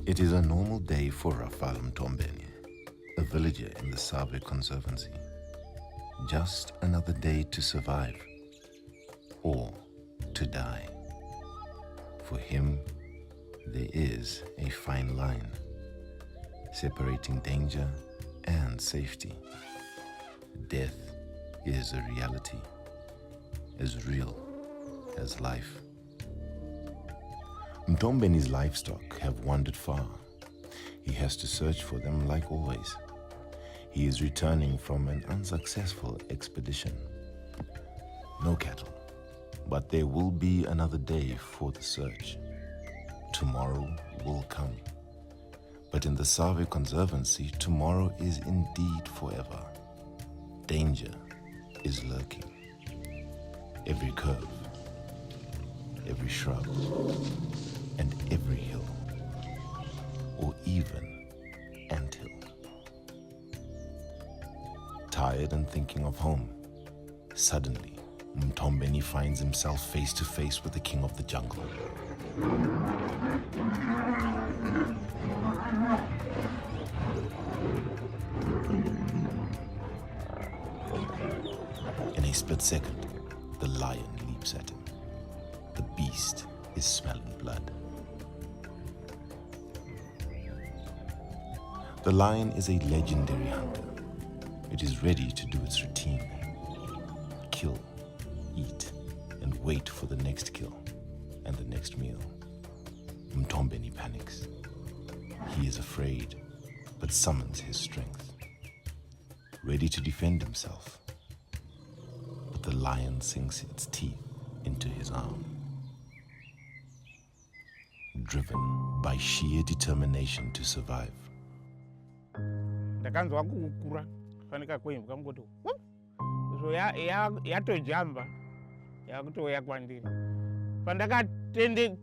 It is a normal day for Rafal Mtombeni, a villager in the Save Conservancy. Just another day to survive or to die. For him, there is a fine line separating danger and safety. Death is a reality, as real as life. Mtombeni's livestock have wandered far. He has to search for them like always. He is returning from an unsuccessful expedition. No cattle, but there will be another day for the search. Tomorrow will come. But in the Save Conservancy, tomorrow is indeed forever. Danger is lurking. Every curve, every shrub, and every hill, or even anthill. Tired and thinking of home, suddenly Mtombeni finds himself face to face with the king of the jungle. In a split second, the lion leaps at him. The beast is smelling blood. The lion is a legendary hunter. It is ready to do its routine. Kill, eat, and wait for the next kill and the next meal. Mtombeni panics. He is afraid, but summons his strength. Ready to defend himself. But the lion sinks its teeth into his arm. Driven by sheer determination to survive. Ndakanzwa kukura fanika kwemba ngoti so yatojamba yakutoya kwandiri pandakatende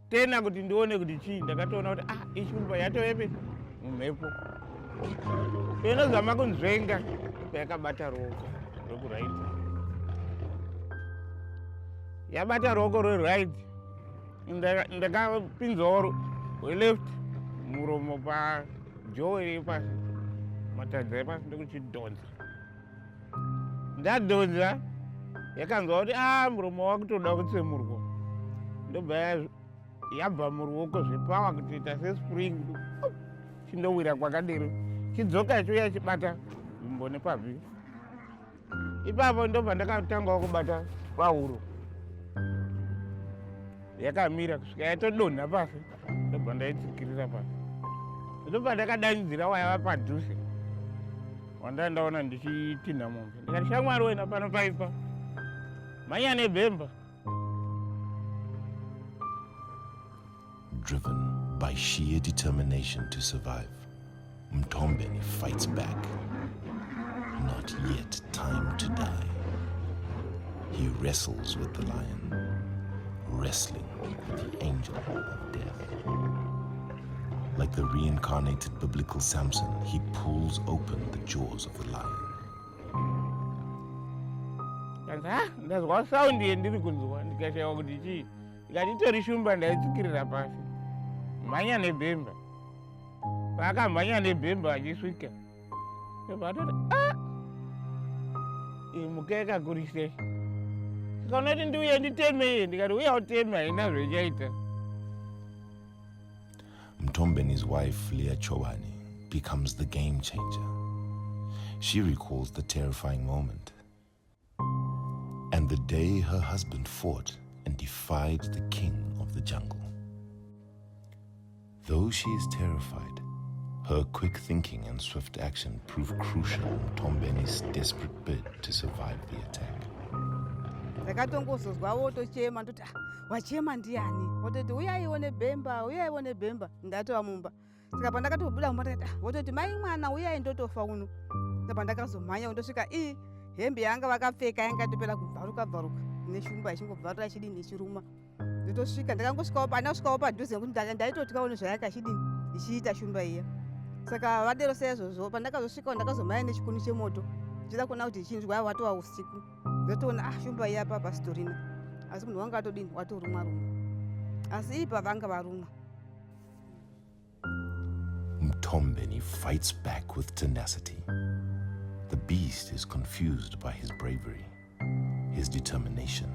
tena kuti ndione kuti chii ndakatoona kuti ishumba yatoyepe mumhepo inozama kunzvenga payakabata ruoko rwekuraiti yabata ruoko rweraiti ndakapinzawo rweleft muromo pajowe iri pasi matadza epasi ndokuchidhonza ndadhonza yakanzwa kuti muromo wakutoda kutsemurwa ndobva yabva muruoko zvepawa kutoita sespring chindowira kwakadero chidzoka icho yachibata nzvimbo nepavhiri ipapo ndobva ndakatangawo kubata pahuro yakamira kusvika yatodonha pasi ndobva ndaitsikirira pasi ndobva ndakadanidzira wayava padhuze wanda ndaona ndichitinha mombe ndikati shamwari wena pano paipa mhanya nebhemba. Driven by sheer determination to survive, Mtombeni fights back. Not yet time to die. He wrestles with the lion, wrestling with the angel of death. Like the reincarnated biblical Samson, he pulls open the jaws of the lion. Ndazwa sound yendiri kunzwa ndikashaya kuti chii ndikati itori shumba ndaitsikirira pasi mhanya nebhemba paakamhanya nebhemba achisvika patoti muka yakakurisei saka unoti ndiuye nditemeye ndikati uya uteme haina zvechaita. Mtombeni's wife, Leah Chobani, becomes the game changer. She recalls the terrifying moment and the day her husband fought and defied the king of the jungle. Though she is terrified, her quick thinking and swift action prove crucial in Mtombeni's desperate bid to survive the attack. Ndakatongozozwa wotochema ndoti wachema ndiani wototi uyaione bhemba ndatova mumba saka pandakatobuda mumba ndakati wototi mai mwana uyai ndotofa uno saka ndakazomhanya ndosvika hembe yanga vakapfeka yanga yatopera kubvaruka neshumba ichingobvarura ichidini ichiruma ndotosvika ndakangosvikawo kusvikawo padhuze nekuti ndaitotyawo nezvayanga ichiita shumba iya saka vadero saizvozvo pandakazosvikawo ndakazomhanya nechikunu chemoto ndichida kuona kuti chinzwa watova usiku ndotoona shumba iya apa pasitorina asi munhu wanga atodini watorumwa asi ipa vanga varumwa Untombeni fights back with tenacity. The beast is confused by his bravery, his determination,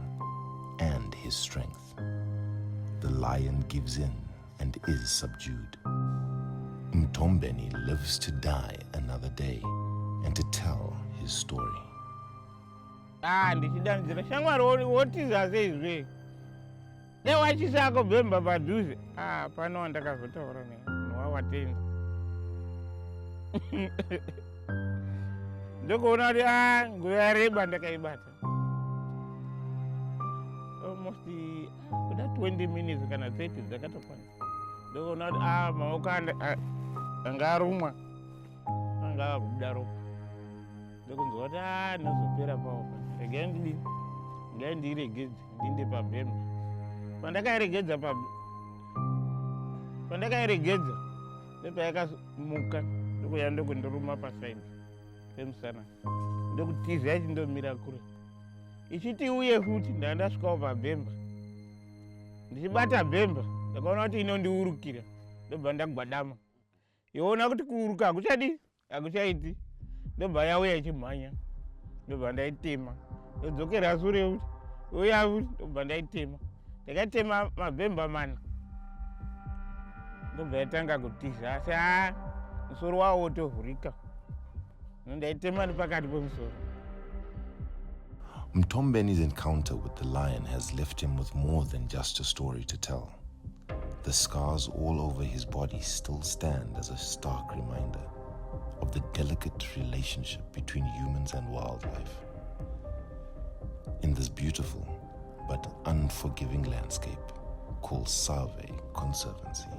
and his strength. The lion gives in and is subdued. Untombeni lives to die another day and to tell his story. Ndichidanzira shamwari wotiza seizve newachisako bhemba padhuze pano wandakazotaura newawatenda ndokuona kuti nguva yareba ndakaibata almost kuda 20 minutes kana 30 dzakatokwana ndokuona kuti maoko anga arumwa anga akubuda ropa ndokunzwa kuti ndinozopera paopa regai ndiiregedze ndinde pabhemba pandakairegedza ndopayakamuka ndokuya ndokundoruma pasaidi pemusana ndokutiza yachindomira kure ichiti uye futi ndandasvikawo pabhemba ndichibata bhemba ndakaona kuti inondiurukira ndobva ndagwadama yoona kuti kuuruka hakuchaiti ndobva yauya ichimhanya ndobva ndaitema ndodzokera sure kuti uya futi ndobva ndaitema ndakatema mabhemba mana ndobva yatanga kutiza asi musoro wawo wotovhurika ndaitema nepakati pemusoro. Mtombeni's encounter with the lion has left him with more than just a story to tell. The scars all over his body still stand as a stark reminder of the delicate relationship between humans and wildlife. In this beautiful but unforgiving landscape called Save Conservancy.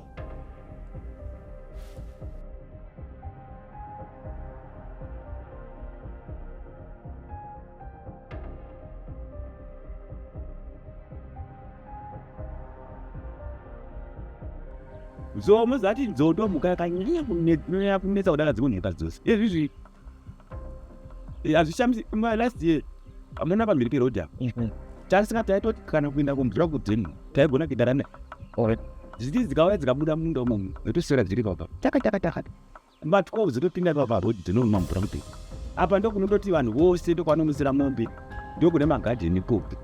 So muzati nzoto mukakanyanya kunetsa kudaka dzikunheka dzose izvizvi hazvishamisi. Last year amuna pamberi perodhi apa tarisika taitoti kana kuenda kumvura kudheni taigona kuitarana dziti dzikauya dzikabuda munda umomo notoswera dziri papa taka ma12 dzotopinda parodhi dzinoruma mvura kudheni apa ndokunototi vanhu vose ndokwanomusira mombe ndokune magadheni ikoko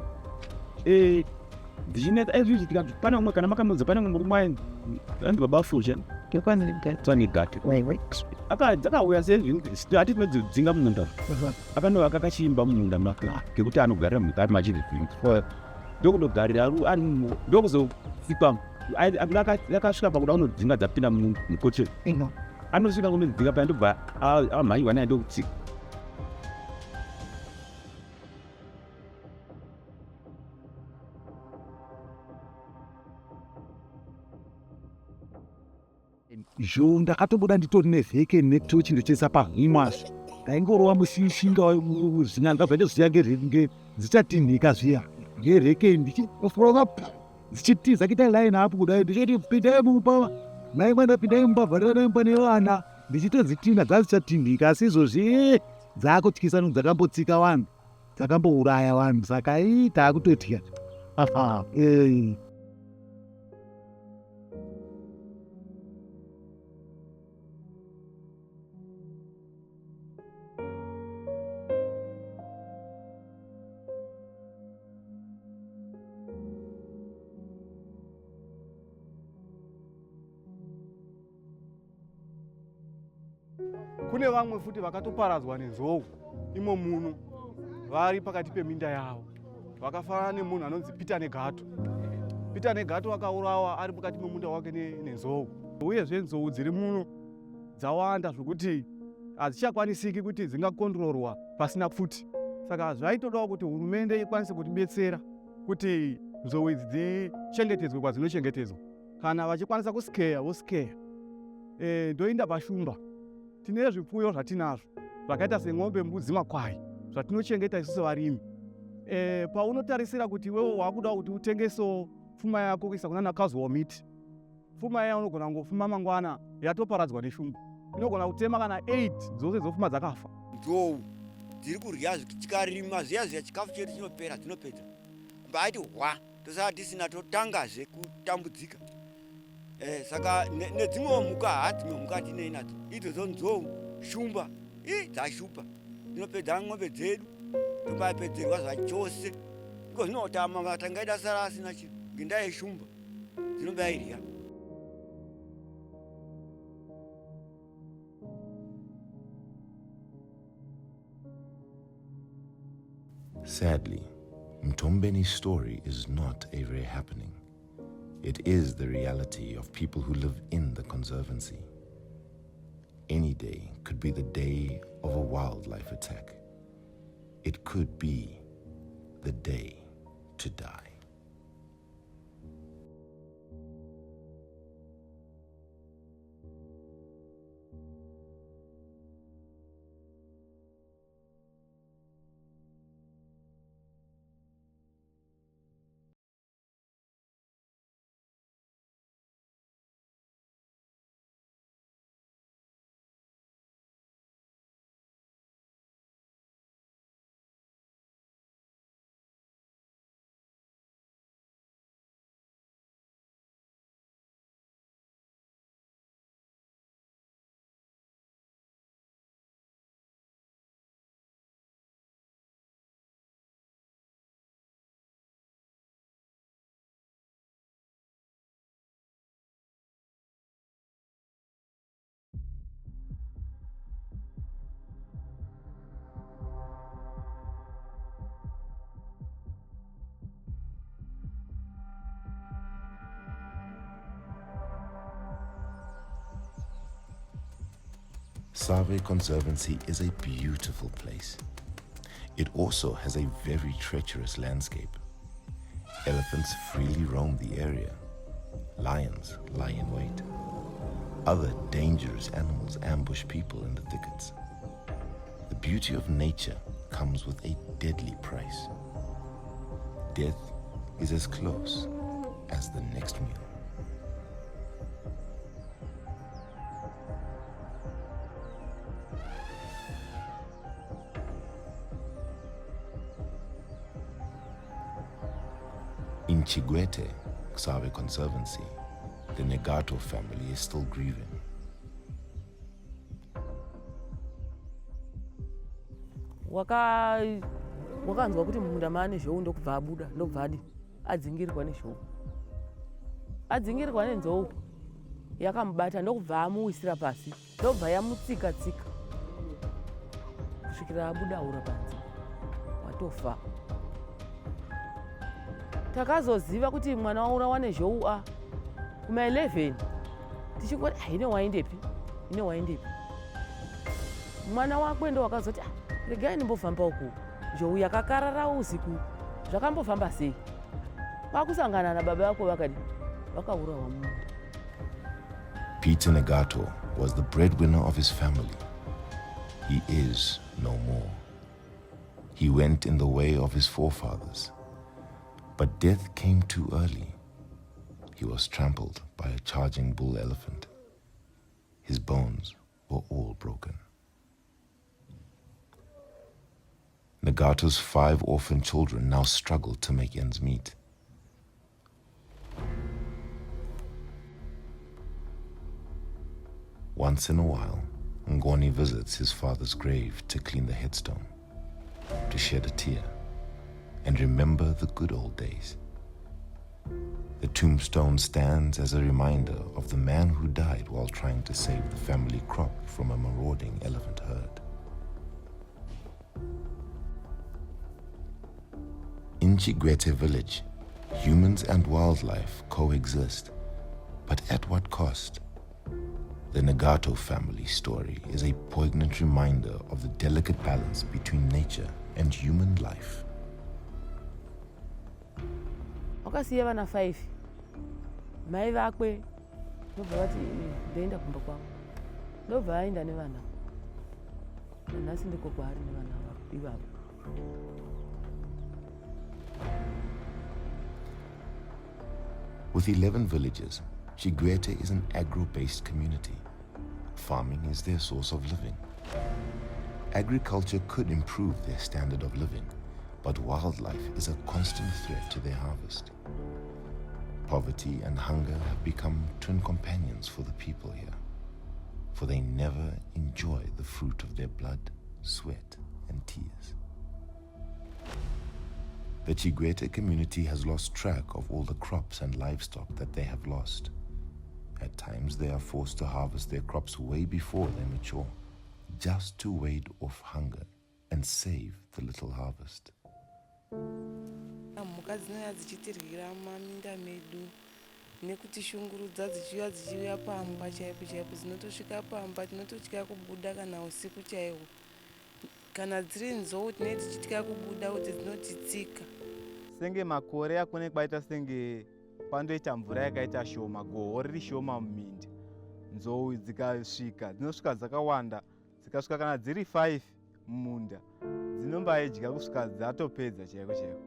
ndichinetsa izvizvi tikati pana umwe kana makamudza pana umwe murume andi babafusha tsanigati dzakauya sezvi hati tinodzinga munda akandova akakachimba munda ngekuti anogarira mukati machiri ndokunogarira ndokuzofikwa akasvika pakuda unodzinga dzapinda mukochero anosvika kunodzinga paya ndobva amhaiwa naye ndokutsika. Zvo ndakatobuda nditori nevheke nekuti chindochesa pahimwazvo ndaingorova mushinga zvinya ndakabva ndoziya ngedzichatinhika zviya ngereke ndichifurova dzichitiza kuita line apo kudai ndichiti pindai mumba maimwenda pindai mumba vharira imba nevana ndichitodzitinha dzadzichatinhika asi izvozvi dzakutyisa dzakambotsika vanhu dzakambouraya vanhu saka taakutotya. Kune vamwe futi vakatoparadzwa nenzou imo muno vari pakati peminda yavo vakafanana nemunhu anonzi Peter Negato akaurawa ari mukati memunda wake nenzou uyezve nzou dziri muno dzawanda zvokuti hadzichakwanisiki kuti dzingakondororwa pasina pfuti saka zvaitodawo kuti hurumende ikwanise kutibetsera kuti nzou idzi dzichengetedzwe kwadzinochengetedzwa kana vachikwanisa kusikeya vosikeya. Ndoinda pashumba tine zvipfuyo zvatinazvo zvakaita semombe, mbudzi, makwai zvatinochengeta isusu varimi. Paunotarisira kuti iwewe wakuda kuti utengeso pfuma yako kuisa kunana casual meat, pfuma iya unogona ngofuma mangwana yatoparadzwa neshumba, inogona kutema kana 8 dzose dzofuma dzakafa. Nzou dziri kurya tikarima zviya chikafu chedu chinopera tinopedza mbaiti hwa tosava tisina totangazve kutambudzika. Saka nedzimwewo mhuka hadzimwe mhuka tinei nadzo idzodzo nzou shumba dzashupa dzinopedza ng'ombe dzedu tombapedzerwa zvachose iko zvinotama vatangaida sara asina chinhu ngendaa yeshumba dzinombairya. Sadly, Mtombeni's story is not a rare happening. It is the reality of people who live in the Conservancy. Any day could be the day of a wildlife attack. It could be the day to die. Save Conservancy is a beautiful place. It also has a very treacherous landscape. Elephants freely roam the area. Lions lie in wait. Other dangerous animals ambush people in the thickets. The beauty of nature comes with a deadly price. Death is as close as the next meal. In Chigwete, Save Conservancy, the Negato family is still grieving. Wakanzwa kuti munda maane zhou ndokubva abuda ndokubva adzingirirwa nezhou. Adzingirirwa nenzou yakamubata ndokubva amuwisira pasi ndokubva yamutsika-tsika kusvikira abuda ura panze watofa. Takazoziva kuti mwana waurawa nezhou kuma 11 tichingoti ine waindepi mwana wakwe ndo wakazoti regai ndimbofamba uku zhou yakakarara usiku zvakambofamba sei kwakusangana nababa vako vakaurawa mumunda. Peter Negato was the breadwinner of his family. He is no more. He went in the way of his forefathers. But death came too early. He was trampled by a charging bull elephant. His bones were all broken. Negato's 5 orphan children now struggled to make ends meet. Once in a while, Ngoni visits his father's grave to clean the headstone, to shed a tear, and remember the good old days. The tombstone stands as a reminder of the man who died while trying to save the family crop from a marauding elephant herd. In Chigwete village, humans and wildlife coexist, but at what cost? The Negato family story is a poignant reminder of the delicate balance between nature and human life. Wakasiya vana 5 mai vakwe ndobva vati ndoenda kumba kwangu ndobva aenda nevana nhasi ndiko kwaari nevana ivavo. With 11 villages, Chigwete is an agro-based community. Farming is their source of living. Agriculture could improve their standard of living, but wildlife is a constant threat to their harvest. Poverty and hunger have become twin companions for the people here, for they never enjoy the fruit of their blood, sweat, and tears. The Chigwete community has lost track of all the crops and livestock that they have lost. At times, they are forced to harvest their crops way before they mature, just to ward off hunger and save the little harvest. Mhuka dzinouya dzichitirwira mumaminda medu nekutishungurudza dzichiuya pamba chaipo chaipo, dzinotosvika pamba tinototya kubuda kana usiku chaihwo. Kana dziri nzou tinenge tichitya kubuda kuti dzinotitsika. Senge makore akone kwaita senge pandoita mvura yakaita shoma, goho riri shoma muminda, nzou dzikasvika dzinosvika dzakawanda, dzikasvika kana dziri 5 mumunda dzinombaidya kusvika dzatopedza chaiko chaiko.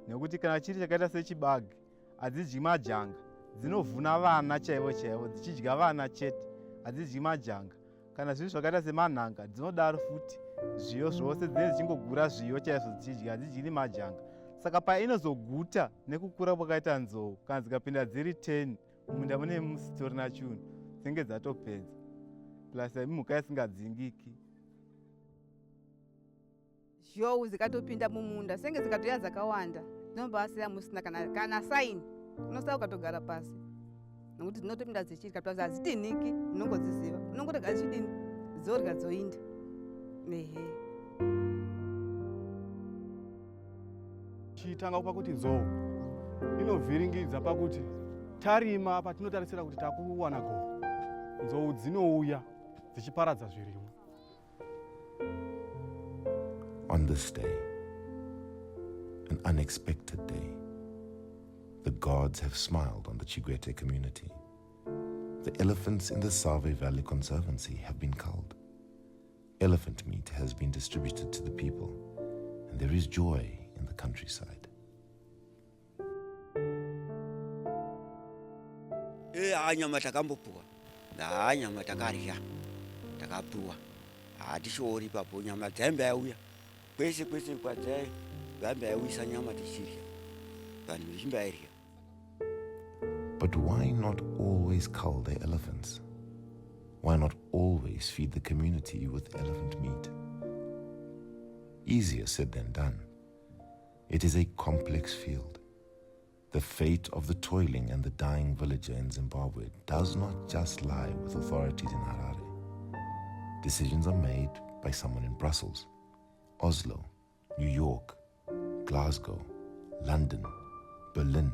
Nekuti kana chiri chakaita sechibage hadzidyi majanga, dzinovhuna vana chaivo chaivo, dzichidya vana chete, hadzidyi majanga. Kana zvinhu zvakaita semanhanga dzinodaro futi, zviyo zvose dzinenge dzichingogura zviyo chaizvo dzichidya, hadzidyiri majanga. Saka painozoguta nekukura kwakaita nzou, kana dzikapinda dziri 10 mumunda mune musitorina chinhu, dzinenge dzatopedza. Plus imhuka isingadzingiki. Zhou zikatopinda mumunda senge zikatoya dzakawanda dzinombasiya musina kana saini, unosaka ukatogara pasi nokuti dzinotopinda dzichidya kuti hadzitinhiki, unongodziziva, unongotogara dzichidini, dzorya dzoinda. Ehe. Chitanga pakuti nzou inovhiringidza pakuti tarima patinotarisira kuti takuwana goho, nzou dzinouya dzichiparadza zvirimwa. On this day, an unexpected day, the gods have smiled on the Chigwete community. The elephants in the Save Valley Conservancy have been culled. Elephant meat has been distributed to the people, and there is joy in the countryside. Nyama takambopuwa, nyama takarya, takapuwa, hatishori papo nyama dzembe yauya. Kwese kwadzai vambe yauyisa nyama tichirya, vanhu vechimbairya. But why not always cull their elephants? Why not always feed the community with elephant meat? Easier said than done. It is a complex field. The fate of the toiling and the dying villager in Zimbabwe does not just lie with authorities in Harare. Decisions are made by someone in Brussels, Oslo, New York, Glasgow, London, Berlin,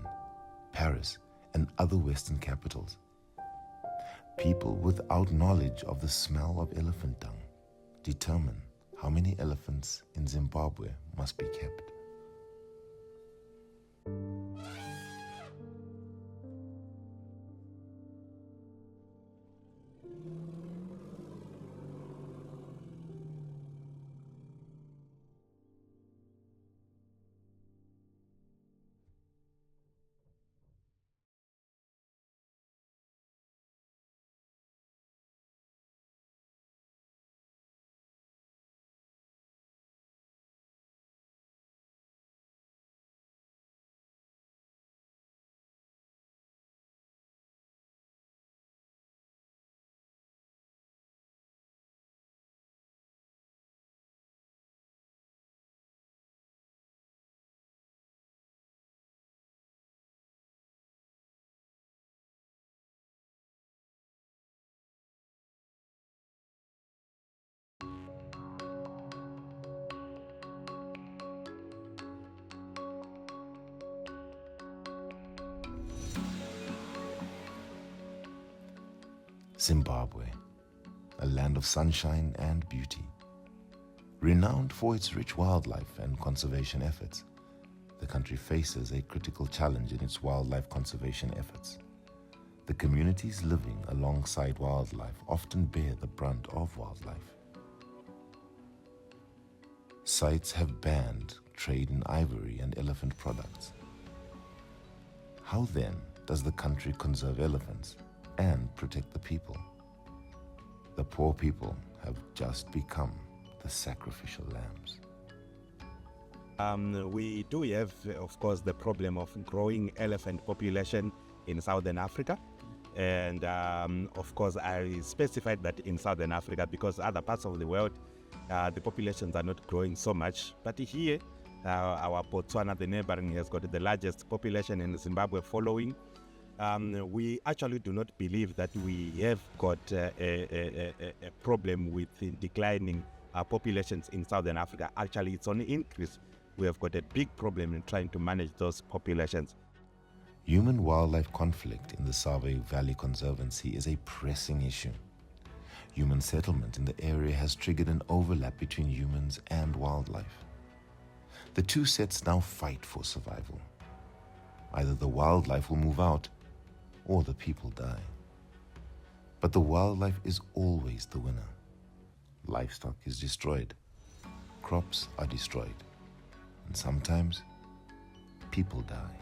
Paris, and other Western capitals. People without knowledge of the smell of elephant dung determine how many elephants in Zimbabwe must be kept. Zimbabwe, a land of sunshine and beauty. Renowned for its rich wildlife and conservation efforts, the country faces a critical challenge in its wildlife conservation efforts. The communities living alongside wildlife often bear the brunt of wildlife. Sites have banned trade in ivory and elephant products. How then does the country conserve elephants and protect the people? The poor people have just become the sacrificial lambs. We do have, of course, the problem of growing elephant population in Southern Africa. And of course, I specified that in Southern Africa because other parts of the world, the populations are not growing so much. But here, our Botswana, the neighboring, has got the largest population, in Zimbabwe following. We actually do not believe that we have got a problem with the declining populations in Southern Africa. Actually, it's on the increase. We have got a big problem in trying to manage those populations. Human-wildlife conflict in the Save Valley Conservancy is a pressing issue. Human settlement in the area has triggered an overlap between humans and wildlife. The two sets now fight for survival. Either the wildlife will move out or the people die. But the wildlife is always the winner. Livestock is destroyed, crops are destroyed, and sometimes people die.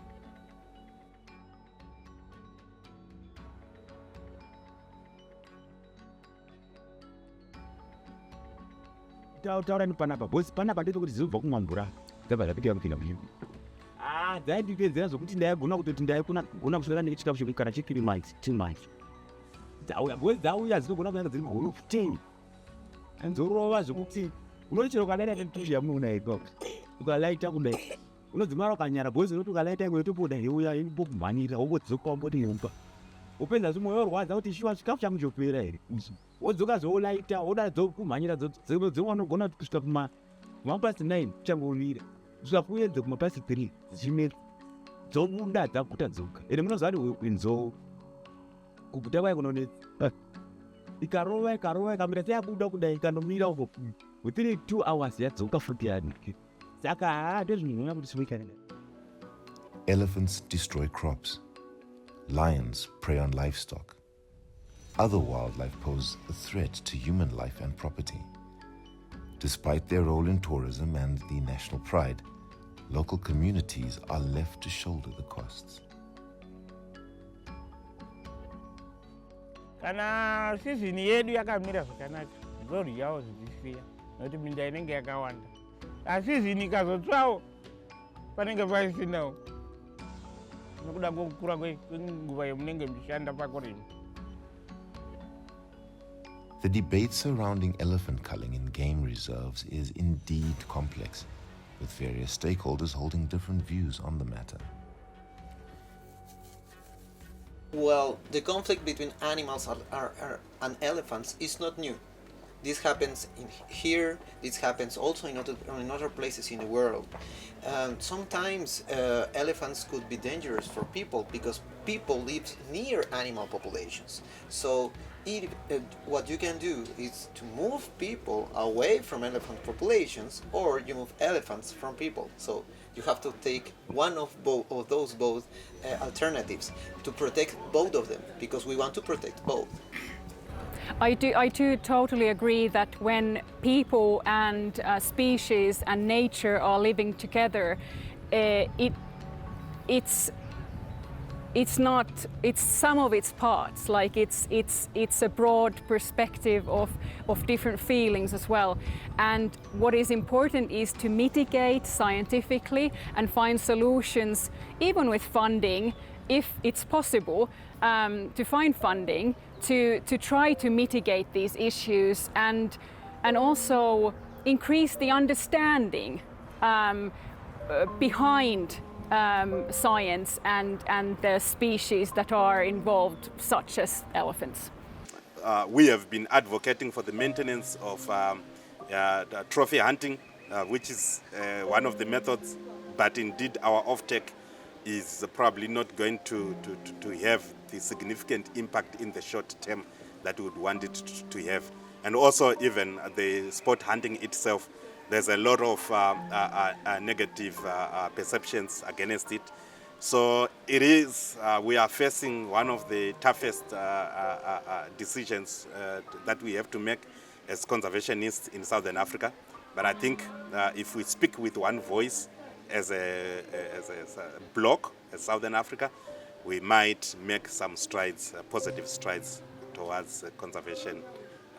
taurani panapa bhosi panapa ndito kuti zvinobva kumwa mvura ndabva ndapinda kupinda munyumba dzaindipedzera zvokuti ndaigona kutoti ndaigona kuswera nechikafu chekukana che3 months 2 months dzauya bhosi dzauya dzinogona kuenda dziri mugoro 10 anzorova zvokuti unochero ukadaita netushi yamunoona iko ukalaita kudai unodzimara ukanyara bhosi unoti ukalaita iko yotopoda heuya imbokumhanyira wobodzizoka wamboti nyumba upenza zvimwe yorwadza kuti shiwa chikafu changu chopera here wodzoka zvoulaita woda dzokumhanyira dzowanogona kusvika kumapasi 9 uchangovira kusvika kuedze kumapasi 3 dzichimera dzobuda dzakuta dzoka ende munoziva kuti nzou kubuda kwayo kunonetsa ikarova ikamira seyabuda kudai ikanomira uko within 2 hours yadzoka futi yanike saka ndozvinonyanya kuti simuikanena. Elephants destroy crops. Lions prey on livestock. Other wildlife pose a threat to human life and property. Despite their role in tourism and the national pride, local communities are left to shoulder the costs. Kana season yedu yakamira zvakanaka zvoryawo zvichisiya nokuti minda inenge yakawanda. Asi season ikazotsvawo panenge pasinawo nokuda kwokukura kwenguva yamunenge muchishanda pakurima. The debate surrounding elephant culling in game reserves is indeed complex, with various stakeholders holding different views on the matter. Well, the conflict between animals and elephants is not new. This happens here, this happens also in other places in the world. Sometimes elephants could be dangerous for people because people live near animal populations. So what you can do is to move people away from elephant populations, or you move elephants from people. So you have to take one of those alternatives to protect both of them, because we want to protect both. I do totally agree that when people and species and nature are living together, it's some of its parts. Like it's a broad perspective of different feelings as well. And what is important is to mitigate scientifically and find solutions, even with funding, if it's possible, to find funding to try to mitigate these issues and also increase the understanding behind science and the species that are involved, such as elephants. We have been advocating for the maintenance of trophy hunting, which is one of the methods, but indeed our offtake is probably not going to have the significant impact in the short term that we would want it to have. And also even the sport hunting itself, there's a lot of negative perceptions against it. So it is, we are facing one of the toughest decisions that we have to make as conservationists in Southern Africa. But I think if we speak with one voice as a bloc, as Southern Africa, we might make some strides, positive strides towards conservation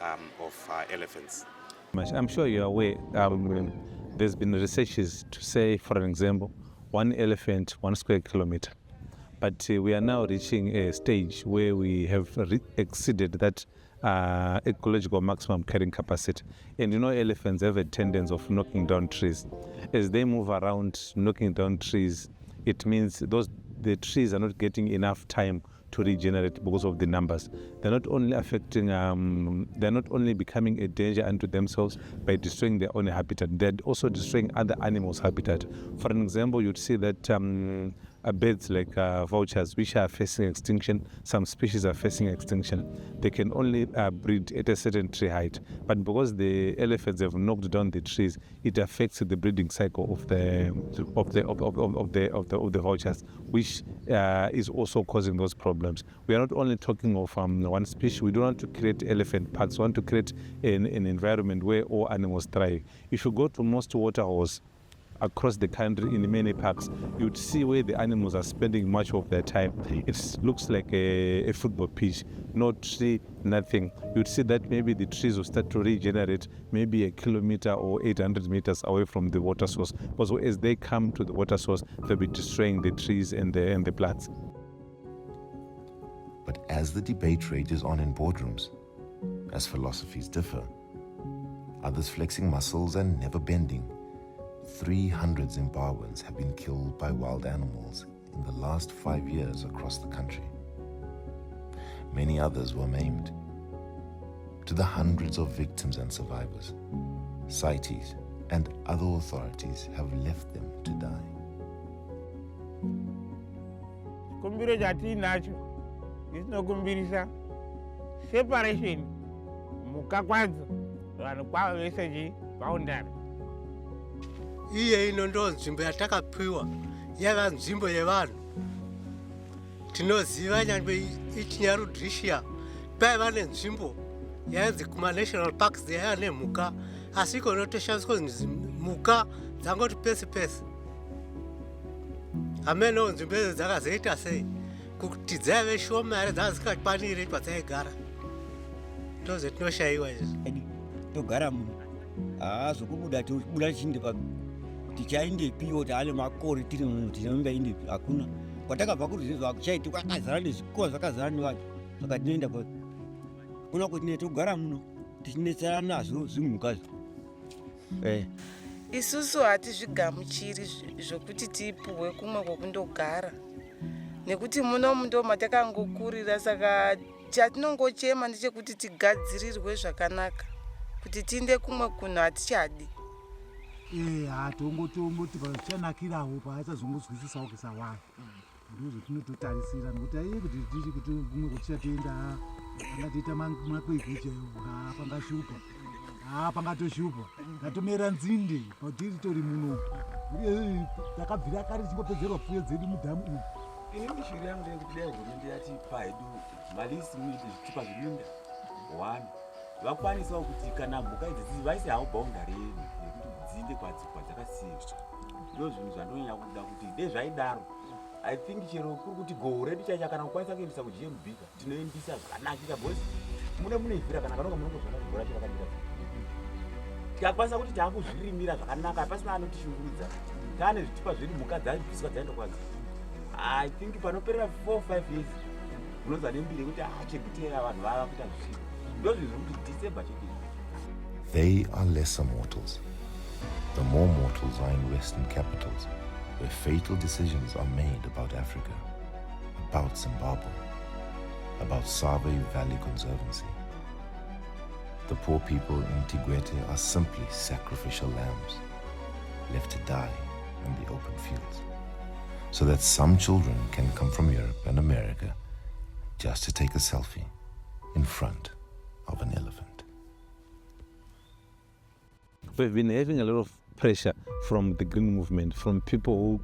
of elephants. I'm sure you're aware, there's been researches to say, for example, 1 elephant, 1 square kilometer. But we are now reaching a stage where we have exceeded that ecological maximum carrying capacity. And you know, elephants have a tendency of knocking down trees. As they move around knocking down trees, it means the trees are not getting enough time to regenerate because of the numbers. They're not only affecting, they're not only becoming a danger unto themselves by destroying their own habitat, they're also destroying other animals' habitat. For an example, you'd see that birds like vultures, which are facing extinction, some species are facing extinction. They can only breed at a certain tree height, but because the elephants have knocked down the trees, it affects the breeding cycle of the vultures, which is also causing those problems. We are not only talking of one species. We don't want to create elephant parks. We want to create an environment where all animals thrive. If you go to most waterholes across the country in many parks, you'd see where the animals are spending much of their time. It looks like a football pitch, no tree, nothing. You'd see that maybe the trees will start to regenerate maybe a kilometer or 800 meters away from the water source. Because as they come to the water source, they'll be destroying the trees and the plants. But as the debate rages on in boardrooms, as philosophies differ, others flexing muscles and never bending, 300 Zimbabweans have been killed by wild animals in the last 5 years across the country. Many others were maimed. To the hundreds of victims and survivors, CITES and other authorities have left them to die. Kumbiro jati nacho, isino kumbirisa separation mukakwadzo vanhu kwavo vese vaundana. Iye ino ndo nzvimbo yatakapiwa yava nzvimbo yevanhu. Tinoziva nyangwe ichinyarudrishia paiva nenzvimbo yainzi kuma-national parks yaiva nemhuka, asi iko notoshandiswa mhuka dzangoti pesi pesi. Hamenewo nzvimbo idzi dzakazoita sei kuti dzaive shoma here dzanga dzisikakwaniri padzaigara. Ndozvetinoshayiwa izvi. Togara muno haazokubuda tobuda tichinde tichaindepiwo taane makore tiri muno tinombaindepi hakuna. Kwatakabva kuruzizwa kuchaiti kwakazara nezvikoro zvakazara nevanhu saka tinoenda kuna kuti togara muno tichinetsera nazvo zvimhukazvo. Isusu hatizvigamuchiri zvokuti tipuhwe kumwe kwokundogara nekuti muno ndo matakangokurira, saka chatinongochema ndechekuti tigadzirirwe zvakanaka kuti tiinde kumwe kunhu hatichadi. Hatongoti pazvichanakirawo paachazongozwisisawo kusawanhu ndizvo tinototarisira, nokuti aiye kuti tiri kuti kumwe kutichatoenda pangatiita makwekwicha pangashupa pangatoshupa ngatomera nzinde patiri tori muno takabvira kare tichingopedzerwa pfuyo dzedu mudhamu umu. Ini mishiri yangu ndekuti dai hurumende yatipa hedu mali isimiite zvitupa zviminda 1 vakwanisawo kuti kana mhuka idzi vaise hawo boundary yedu nekuti dzinde kwadzakasiyiwa. Ndo zvinhu zvandonyanya kuda kuti dai zvaidaro, I think chero kuri kuti goho redu chaicha kana kukwanisa kuendesa kuGMBika tinoendisa zvakanakira, because mune ivhira kana kanonga munongozvona kuti bhora chakadira tikakwanisa kuti taakuzvirimira zvakanaka pasina anotishungurudza, taane zvitupa zvedu mhuka dzabviswa dzaenda kwanza. I think panoperera 4-5 years unonza nembiri kuti chekutera vanhu vava kuita zvisiro. Ndo zvinhu zviri kuti December chekii. They are lesser mortals. The more mortals are in Western capitals, where fatal decisions are made about Africa, about Zimbabwe, about Save Conservancy. The poor people in Tigwete are simply sacrificial lambs, left to die in the open fields, so that some children can come from Europe and America just to take a selfie in front of an elephant. We've been having a lot of pressure from the green movement, from people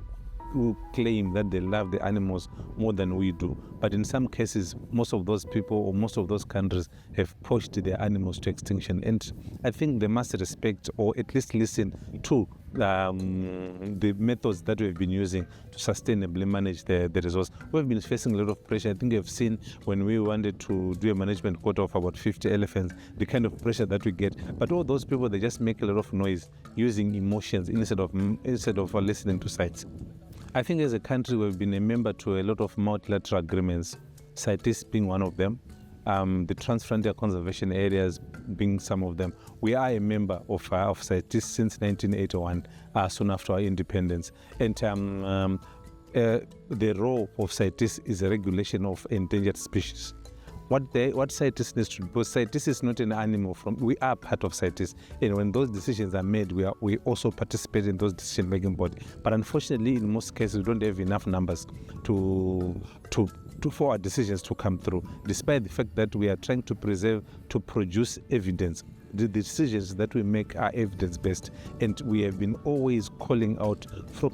who claim that they love the animals more than we do. But in some cases, most of those people or most of those countries have pushed their animals to extinction. And I think they must respect or at least listen to the methods that we've been using to sustainably manage the resource. We've been facing a lot of pressure. I think you've seen when we wanted to do a management quota of about 50 elephants, the kind of pressure that we get. But all those people, they just make a lot of noise using emotions instead of listening to sites. I think as a country, we've been a member to a lot of multilateral agreements, CITES being one of them, the Transfrontier Conservation Areas being some of them. We are a member of CITES since 1981, soon after our independence. And the role of CITES is a regulation of endangered species. What CITES needs to do, because CITES is not an animal we are part of CITES, and when those decisions are made, we also participate in those decision-making body. But unfortunately, in most cases, we don't have enough numbers for our decisions to come through, despite the fact that we are trying to produce evidence. The decisions that we make are evidence-based, and we have been always calling out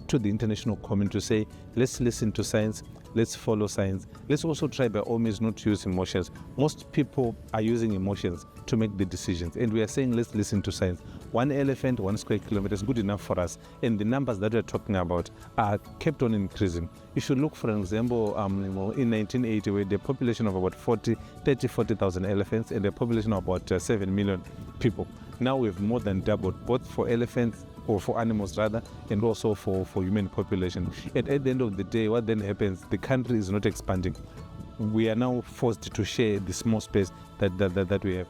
to the international community to say, let's listen to science, let's follow science. Let's also try by all means not to use emotions. Most people are using emotions to make the decisions, and we are saying let's listen to science. 1 elephant, 1 square kilometer is good enough for us, and the numbers that we're talking about are kept on increasing. You should look, for example, in 1980, we had a population of about 40,000 elephants and a population of about 7 million people. Now we've more than doubled, both for elephants, or for animals rather, and also for human population. And at the end of the day, what then happens, the country is not expanding. We are now forced to share the small space that we have.